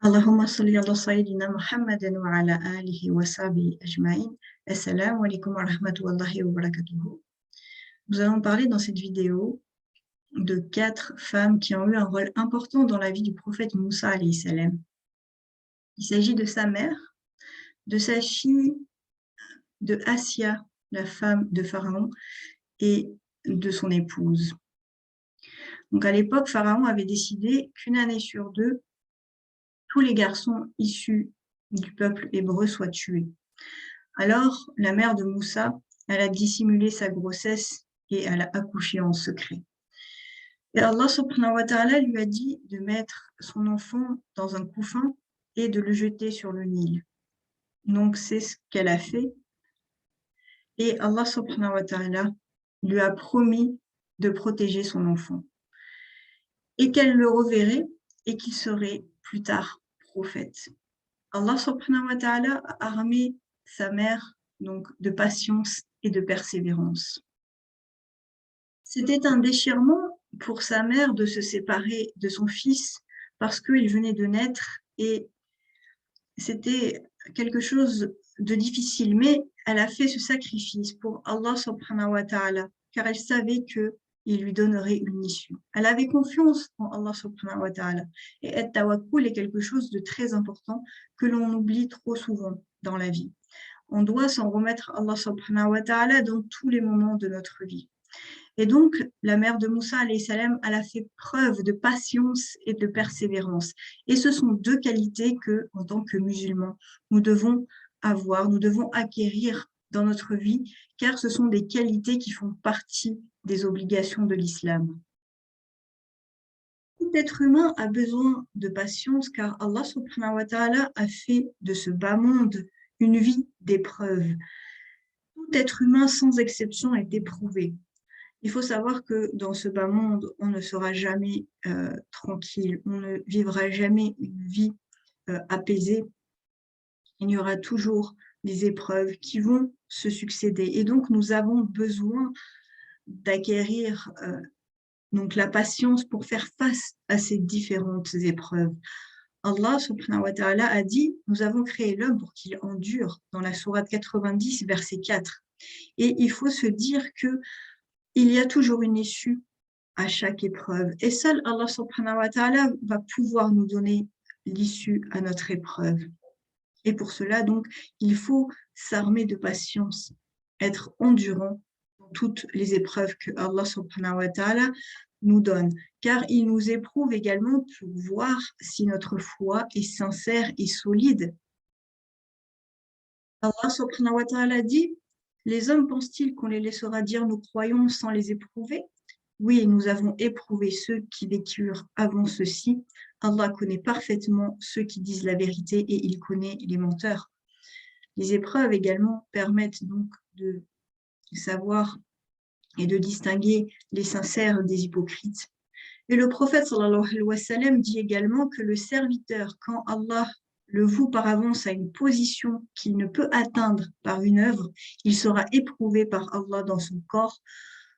Allahumma salli ala sayyidina Muhammadin wa ala alihi wa sahbihi ajma'in. Assalamu alaikum wa rahmatullahi wa barakatuhu. Nous allons parler dans cette vidéo de 4 femmes qui ont eu un rôle important dans la vie du prophète Moussa alayhi salam. Il s'agit de sa mère, de sa fille, de Assia, la femme de Pharaon, et de son épouse. Donc à l'époque, Pharaon avait décidé qu'une année sur 2, tous les garçons issus du peuple hébreu soient tués. Alors, la mère de Moussa, elle a dissimulé sa grossesse et elle a accouché en secret. Et Allah subhanahu wa ta'ala lui a dit de mettre son enfant dans un couffin et de le jeter sur le Nil. Donc, c'est ce qu'elle a fait. Et Allah subhanahu wa ta'ala lui a promis de protéger son enfant. Et qu'elle le reverrait et qu'il serait plus tard prophète. Allah subhanahu wa ta'ala a armé sa mère donc de patience et de persévérance. C'était un déchirement pour sa mère de se séparer de son fils parce qu'il venait de naître et c'était quelque chose de difficile, mais elle a fait ce sacrifice pour Allah subhanahu wa ta'ala car elle savait qu'il lui donnerait une issue. Elle avait confiance en Allah subhanahu wa ta'ala et at-tawakkul est quelque chose de très important que l'on oublie trop souvent dans la vie. On doit s'en remettre à Allah subhanahu wa ta'ala dans tous les moments de notre vie. Et donc, la mère de Moussa, alayhi salam, elle a fait preuve de patience et de persévérance. Et ce sont 2 qualités que, en tant que musulmans, nous devons avoir, nous devons acquérir dans notre vie, car ce sont des qualités qui font partie des obligations de l'islam. Tout être humain a besoin de patience, car Allah subhanahu wa ta'ala a fait de ce bas monde une vie d'épreuves. Tout être humain, sans exception, est éprouvé. Il faut savoir que dans ce bas monde, on ne sera jamais tranquille, on ne vivra jamais une vie apaisée. Il y aura toujours des épreuves qui vont se succéder. Et donc, nous avons besoin d'acquérir donc la patience pour faire face à ces différentes épreuves. Allah subhanahu wa ta'ala a dit, nous avons créé l'homme pour qu'il endure dans la sourate 90, verset 4. Et il faut se dire que il y a toujours une issue à chaque épreuve. Et seul Allah subhanahu wa ta'ala va pouvoir nous donner l'issue à notre épreuve. Et pour cela, donc, il faut s'armer de patience, être endurant dans toutes les épreuves que Allah subhanahu wa ta'ala nous donne. Car il nous éprouve également pour voir si notre foi est sincère et solide. Allah subhanahu wa ta'ala dit, les hommes pensent-ils qu'on les laissera dire nous croyons sans les éprouver? Oui, nous avons éprouvé ceux qui vécurent avant ceux-ci. Allah connaît parfaitement ceux qui disent la vérité et il connaît les menteurs. Les épreuves également permettent donc de savoir et de distinguer les sincères des hypocrites. Et le prophète sallallahu alayhi wa sallam dit également que le serviteur, quand Allah le voue par avance à une position qu'il ne peut atteindre par une œuvre, il sera éprouvé par Allah dans son corps,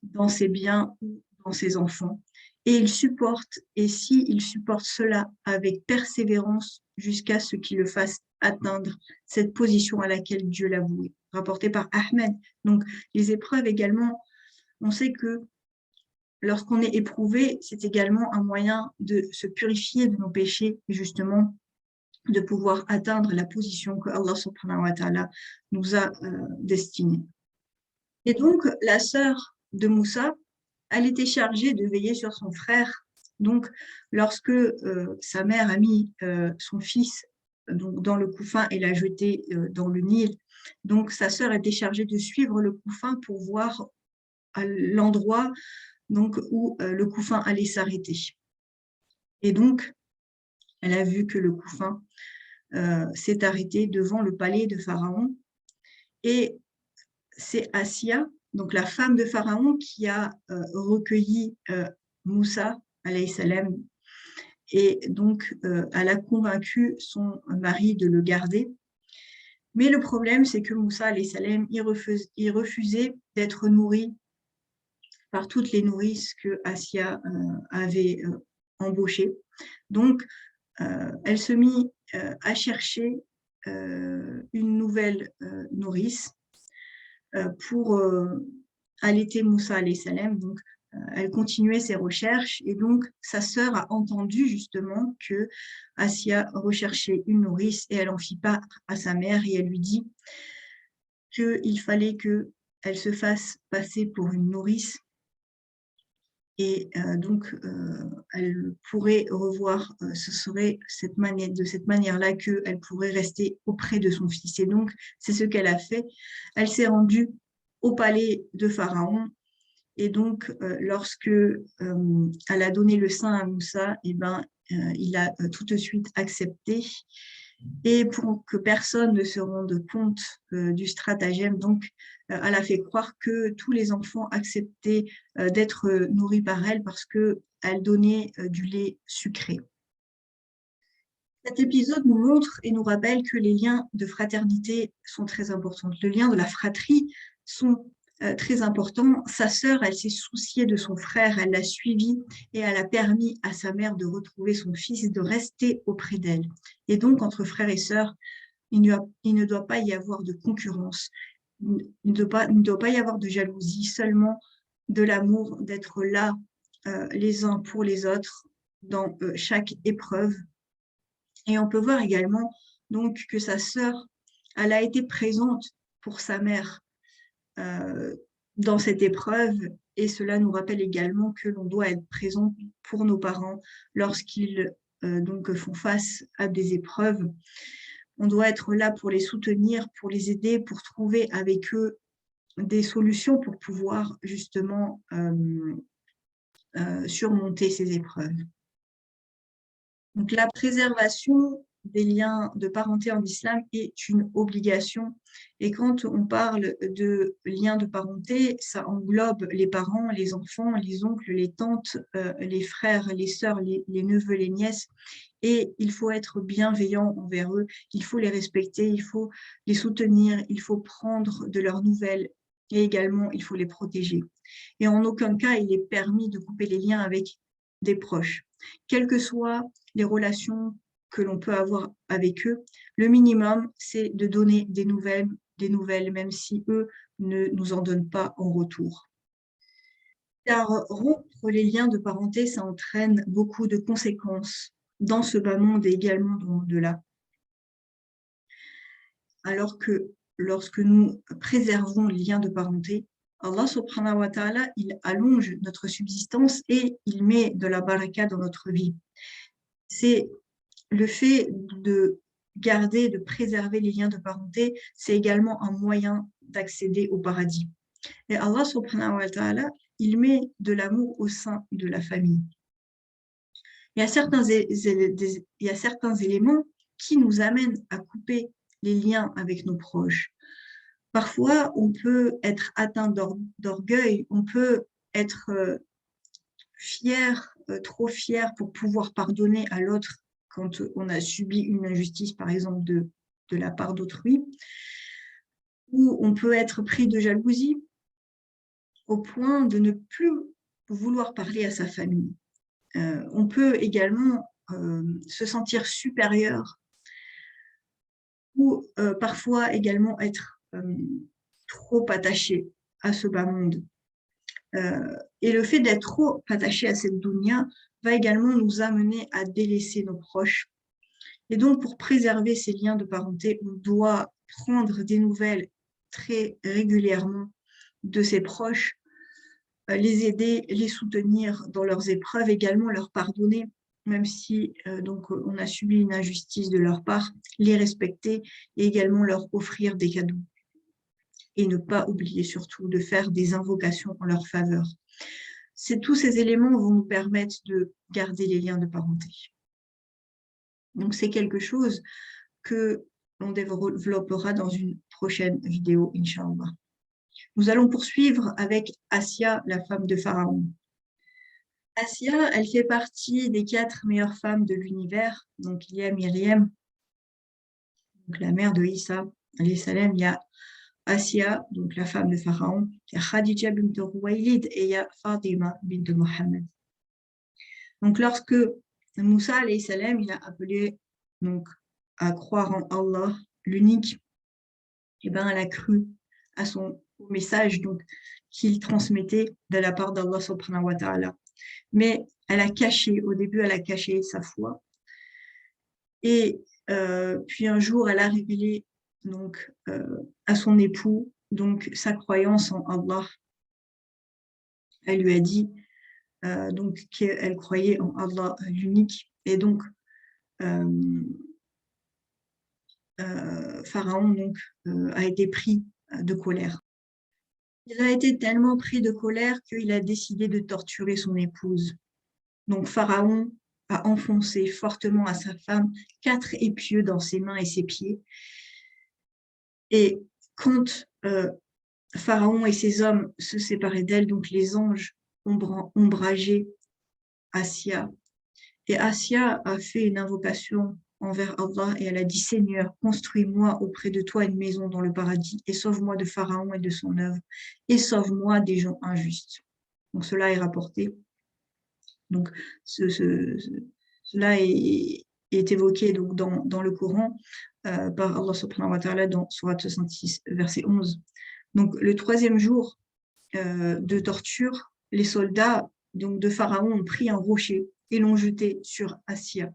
dans ses biens ou dans ses enfants. Et il supporte, et s'il supporte cela avec persévérance jusqu'à ce qu'il le fasse atteindre cette position à laquelle Dieu l'a voué. Rapporté par Ahmed. Donc, les épreuves également, on sait que lorsqu'on est éprouvé, c'est également un moyen de se purifier de nos péchés et justement de pouvoir atteindre la position que Allah subhanahu wa ta'ala nous a destinée. Et donc, la sœur de Moussa, elle était chargée de veiller sur son frère. Donc, lorsque sa mère a mis son fils donc, dans le couffin et l'a jeté dans le Nil, donc sa sœur était chargée de suivre le couffin pour voir à l'endroit donc, où le couffin allait s'arrêter. Et donc, elle a vu que le couffin s'est arrêté devant le palais de Pharaon. Et c'est Assia, donc la femme de Pharaon, qui a recueilli Moussa, alayhi salam, et donc elle a convaincu son mari de le garder. Mais le problème, c'est que Moussa, alayhi salam, il refusait d'être nourri par toutes les nourrices que Assia avait embauchées. Donc, elle se mit à chercher une nouvelle nourrice pour allaiter Moussa alayhi salam. Donc, elle continuait ses recherches et donc sa sœur a entendu justement que Assia recherchait une nourrice et elle en fit part à sa mère et elle lui dit qu'il fallait qu'elle se fasse passer pour une nourrice et donc elle pourrait revoir, ce serait de cette manière-là qu'elle pourrait rester auprès de son fils. Et donc, c'est ce qu'elle a fait. Elle s'est rendue au palais de Pharaon. Et donc, lorsque elle a donné le sein à Moussa, eh ben, il a tout de suite accepté. Et pour que personne ne se rende compte du stratagème, donc, elle a fait croire que tous les enfants acceptaient d'être nourris par elle parce qu'elle donnait du lait sucré. Cet épisode nous montre et nous rappelle que les liens de fraternité sont très importants. Les liens de la fratrie sont très importants. Sa sœur, elle s'est souciée de son frère, elle l'a suivi et elle a permis à sa mère de retrouver son fils et de rester auprès d'elle. Et donc, entre frères et sœurs, il ne doit pas y avoir de concurrence, il ne doit pas y avoir de jalousie, seulement de l'amour, d'être là les uns pour les autres dans chaque épreuve. Et on peut voir également donc, que sa sœur, elle a été présente pour sa mère dans cette épreuve. Et cela nous rappelle également que l'on doit être présent pour nos parents lorsqu'ils donc font face à des épreuves. On doit être là pour les soutenir, pour les aider, pour trouver avec eux des solutions pour pouvoir justement surmonter ces épreuves. Donc, la préservation des liens de parenté en islam est une obligation. Et quand on parle de liens de parenté, ça englobe les parents, les enfants, les oncles, les tantes, les frères, les sœurs, les neveux, les nièces. Et il faut être bienveillant envers eux, il faut les respecter, il faut les soutenir, il faut prendre de leurs nouvelles et également il faut les protéger. Et en aucun cas, il est permis de couper les liens avec des proches. Quelles que soient les relations que l'on peut avoir avec eux, le minimum, c'est de donner des nouvelles, même si eux ne nous en donnent pas en retour. Car rompre les liens de parenté, ça entraîne beaucoup de conséquences dans ce bas monde et également dans l'au-delà. Alors que lorsque nous préservons les liens de parenté, Allah subhanahu wa ta'ala, il allonge notre subsistance et il met de la baraka dans notre vie. C'est le fait de garder, de préserver les liens de parenté, c'est également un moyen d'accéder au paradis. Et Allah subhanahu wa ta'ala, il met de l'amour au sein de la famille. Il y a certains éléments qui nous amènent à couper les liens avec nos proches. Parfois, on peut être atteint d'orgueil, on peut être fier, trop fier pour pouvoir pardonner à l'autre quand on a subi une injustice, par exemple, de la part d'autrui, ou on peut être pris de jalousie au point de ne plus vouloir parler à sa famille. On peut également se sentir supérieur ou parfois également être trop attaché à ce bas monde. Et le fait d'être trop attaché à cette dunya va également nous amener à délaisser nos proches. Et donc, pour préserver ces liens de parenté, on doit prendre des nouvelles très régulièrement de ses proches, les aider, les soutenir dans leurs épreuves, également leur pardonner, même si donc, on a subi une injustice de leur part, les respecter et également leur offrir des cadeaux. Et ne pas oublier surtout de faire des invocations en leur faveur. Tous ces éléments vont nous permettre de garder les liens de parenté. Donc, c'est quelque chose que l'on développera dans une prochaine vidéo, Inch'Allah. Nous allons poursuivre avec Assia, la femme de Pharaon. Assia, elle fait partie des 4 meilleures femmes de l'univers. Donc, il y a Myriam, donc la mère de Isa, alayhi salam, il y a Assia, donc la femme de Pharaon, il y a Khadija bint Khuwaylid et il y a Fatima bint Mohammed. Donc, lorsque Moussa alayhi salam, il a appelé donc à croire en Allah, l'unique, et ben elle a cru au message donc qu'il transmettait de la part d'Allah subhanahu wa ta'ala. Mais elle a caché, au début, elle a caché sa foi. Et puis un jour, elle a révélé donc à son époux donc sa croyance en Allah. Elle lui a dit donc qu'elle croyait en Allah l'unique. Et donc Pharaon donc a été pris de colère. Il a été tellement pris de colère qu'il a décidé de torturer son épouse. Donc Pharaon a enfoncé fortement à sa femme 4 épieux dans ses mains et ses pieds. Et quand Pharaon et ses hommes se séparaient d'elle, donc les anges ombrageaient Assia. Et Assia a fait une invocation envers Allah et elle a dit: Seigneur, construis-moi auprès de toi une maison dans le paradis et sauve-moi de Pharaon et de son œuvre et sauve-moi des gens injustes. Donc cela est rapporté. Donc cela est évoqué donc dans le Coran par Allah subhanahu wa ta'ala dans Surat 66, verset 11. Donc le troisième jour de torture, les soldats donc, de Pharaon ont pris un rocher et l'ont jeté sur Assia.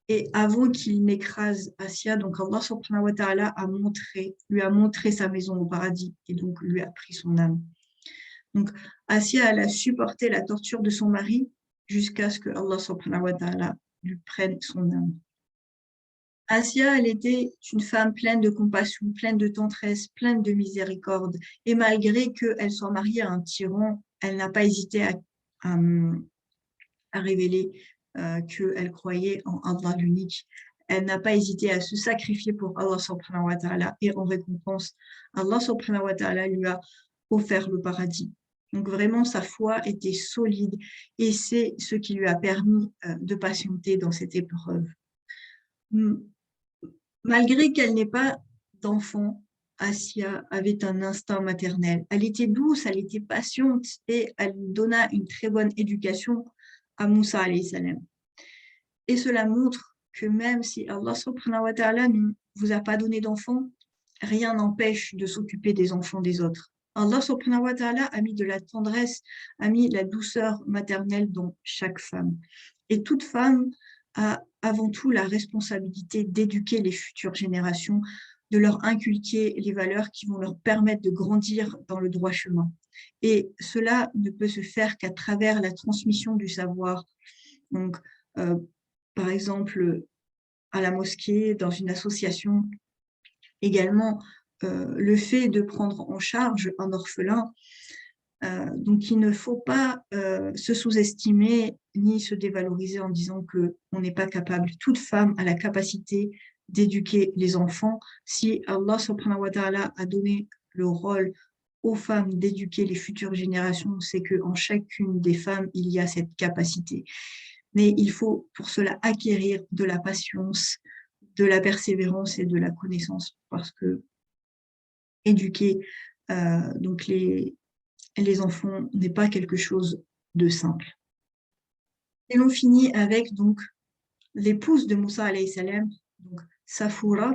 Et avant qu'il n'écrase Assia, donc Allah subhanahu wa ta'ala lui a montré sa maison au paradis et donc lui a pris son âme. Donc Assia, elle a supporté la torture de son mari jusqu'à ce que Allah subhanahu wa ta'ala lui prenne son âme. Assia, elle était une femme pleine de compassion, pleine de tendresse, pleine de miséricorde. Et malgré qu'elle soit mariée à un tyran, elle n'a pas hésité à révéler qu'elle croyait en Allah l'unique. Elle n'a pas hésité à se sacrifier pour Allah subhanahu wa ta'ala. Et en récompense, Allah subhanahu wa ta'ala lui a offert le paradis. Donc vraiment, sa foi était solide et c'est ce qui lui a permis de patienter dans cette épreuve. Malgré qu'elle n'ait pas d'enfant, Assia avait un instinct maternel. Elle était douce, elle était patiente et elle donna une très bonne éducation à Moussa alayhi salam. Et cela montre que même si Allah subhanahu wa ta'ala ne vous a pas donné d'enfant, rien n'empêche de s'occuper des enfants des autres. Allah subhanahu wa ta'ala a mis de la tendresse, a mis la douceur maternelle dans chaque femme. Et toute femme a avant tout la responsabilité d'éduquer les futures générations, de leur inculquer les valeurs qui vont leur permettre de grandir dans le droit chemin. Et cela ne peut se faire qu'à travers la transmission du savoir. Donc, par exemple, à la mosquée, dans une association, également le fait de prendre en charge un orphelin. Donc, il ne faut pas se sous-estimer ni se dévaloriser en disant qu'on n'est pas capable. Toute femme a la capacité d'éduquer les enfants. Si Allah subhanahu wa ta'ala a donné le rôle aux femmes d'éduquer les futures générations, c'est qu'en chacune des femmes, il y a cette capacité. Mais il faut pour cela acquérir de la patience, de la persévérance et de la connaissance, parce que éduquer donc les enfants n'est pas quelque chose de simple. Et l'on finit avec donc l'épouse de Moussa alayhi salam, donc Safoura,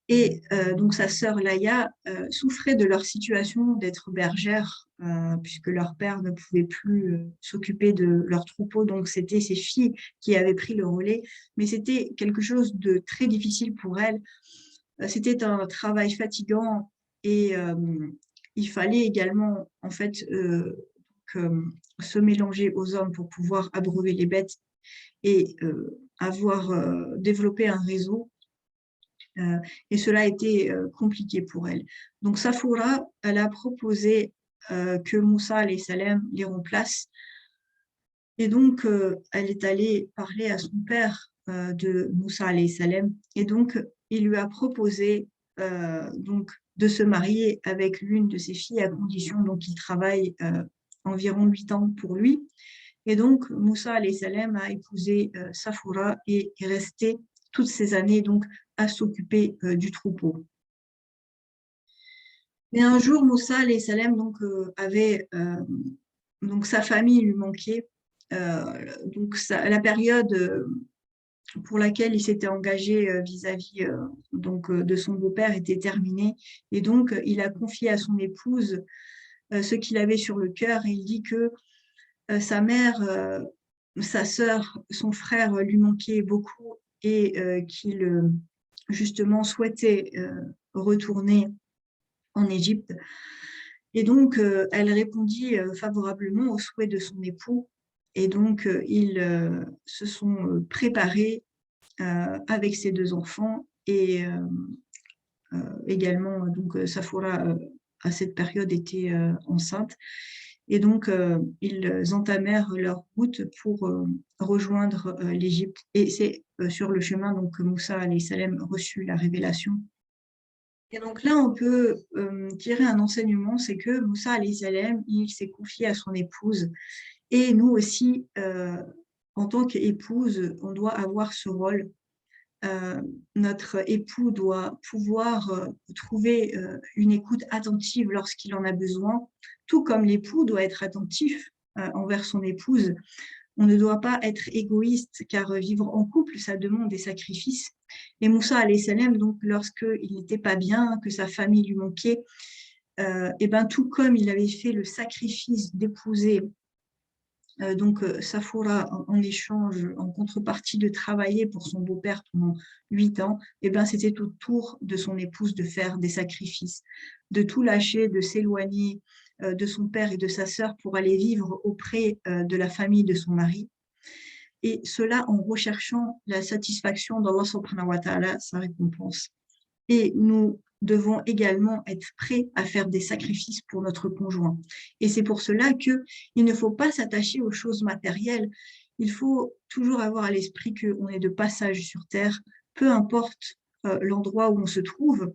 et donc sa sœur Laïa souffraient de leur situation d'être bergères, puisque leur père ne pouvait plus s'occuper de leur troupeau, donc c'était ces filles qui avaient pris le relais, mais c'était quelque chose de très difficile pour elles. C'était un travail fatigant et il fallait également en fait se mélanger aux hommes pour pouvoir abreuver les bêtes et avoir développé un réseau. Et cela a été compliqué pour elle. Donc Safoura, elle a proposé que Moussa alayhi salam les remplace. Et donc, elle est allée parler à son père de Moussa alayhi salam. Et donc, il lui a proposé donc, de se marier avec l'une de ses filles à condition donc, qu'il travaille environ 8 ans pour lui. Et donc, Moussa alayhi salam a épousé Safoura et est resté toutes ces années donc, à s'occuper du troupeau. Mais un jour, Moussa alayhi salam donc, avait donc sa famille lui manquait. donc la période pour laquelle il s'était engagé vis-à-vis de son beau-père était terminée. Et donc, il a confié à son épouse ce qu'il avait sur le cœur. Et il dit que sa mère, sa sœur, son frère lui manquaient beaucoup et qu'il justement souhaitait retourner en Égypte. Et donc, elle répondit favorablement au souhait de son époux. Et donc, ils se sont préparés avec ses deux enfants et également, donc, Safoura, à cette période, était enceinte. Et donc, ils entamèrent leur route pour rejoindre l'Égypte. Et c'est sur le chemin donc, que Moussa alayhi salam reçut la révélation. Et donc là, on peut tirer un enseignement, c'est que Moussa alayhi salam, il s'est confié à son épouse. Et nous aussi, en tant qu'épouse, on doit avoir ce rôle. Notre époux doit pouvoir trouver une écoute attentive lorsqu'il en a besoin, tout comme l'époux doit être attentif envers son épouse. On ne doit pas être égoïste, car vivre en couple, ça demande des sacrifices. Et Moussa alayhi salam, donc, lorsqu'il n'était pas bien, que sa famille lui manquait, et ben, tout comme il avait fait le sacrifice d'épouser Safoura, en échange, en contrepartie de travailler pour son beau-père pendant 8 ans, et ben, c'était au tour de son épouse de faire des sacrifices, de tout lâcher, de s'éloigner de son père et de sa sœur pour aller vivre auprès de la famille de son mari. Et cela en recherchant la satisfaction d'Allah subhanahu wa ta'ala, sa récompense. Et nous devons également être prêts à faire des sacrifices pour notre conjoint. Et c'est pour cela qu'il ne faut pas s'attacher aux choses matérielles. Il faut toujours avoir à l'esprit qu'on est de passage sur terre, peu importe l'endroit où on se trouve.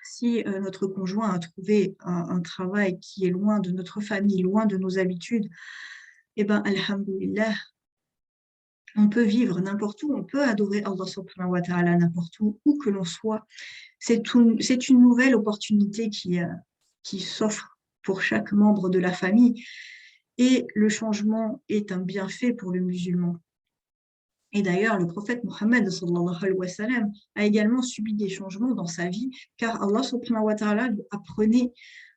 Si notre conjoint a trouvé un travail qui est loin de notre famille, loin de nos habitudes, eh bien, alhamdoulilah, on peut vivre n'importe où, on peut adorer Allah subhanahu wa ta'ala n'importe où que l'on soit. C'est une nouvelle opportunité qui s'offre pour chaque membre de la famille et le changement est un bienfait pour le musulman. Et d'ailleurs, le prophète Mohammed sallallahu alayhi wa sallam, a également subi des changements dans sa vie car Allah subhanahu wa ta'ala lui apprenait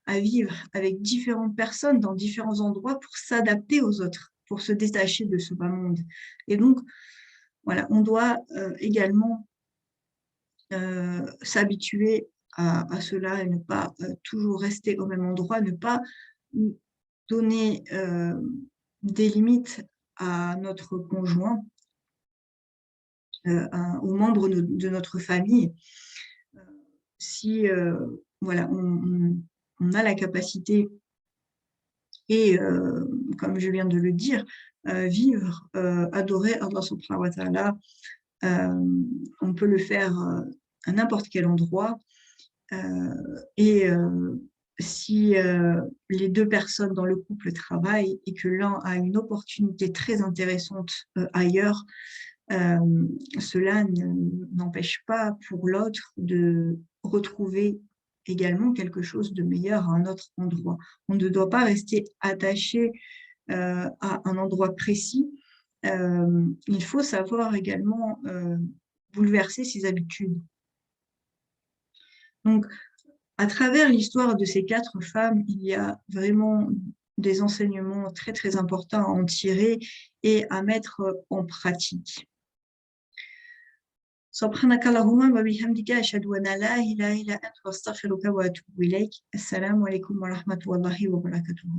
à vivre avec différentes personnes dans différents endroits pour s'adapter aux autres, pour se détacher de ce bas monde. Et donc, voilà, on doit également s'habituer à cela et ne pas toujours rester au même endroit, ne pas donner des limites à notre conjoint, aux membres de notre famille. Si voilà, on a la capacité et, comme je viens de le dire, vivre, adorer Allah subhanahu wa ta'ala, on peut le faire à n'importe quel endroit. Et si les deux personnes dans le couple travaillent et que l'un a une opportunité très intéressante ailleurs, cela n'empêche pas pour l'autre de retrouver également quelque chose de meilleur à un autre endroit. On ne doit pas rester attaché à un endroit précis. Il faut savoir également bouleverser ses habitudes. Donc, à travers l'histoire de ces 4 femmes, il y a vraiment des enseignements très, très importants à en tirer et à mettre en pratique. سبحانك اللهم وبحمدك أشهد أن لا إله إلا أنت أستغفرك وأتوب إليك. السلام عليكم ورحمة الله وبركاته.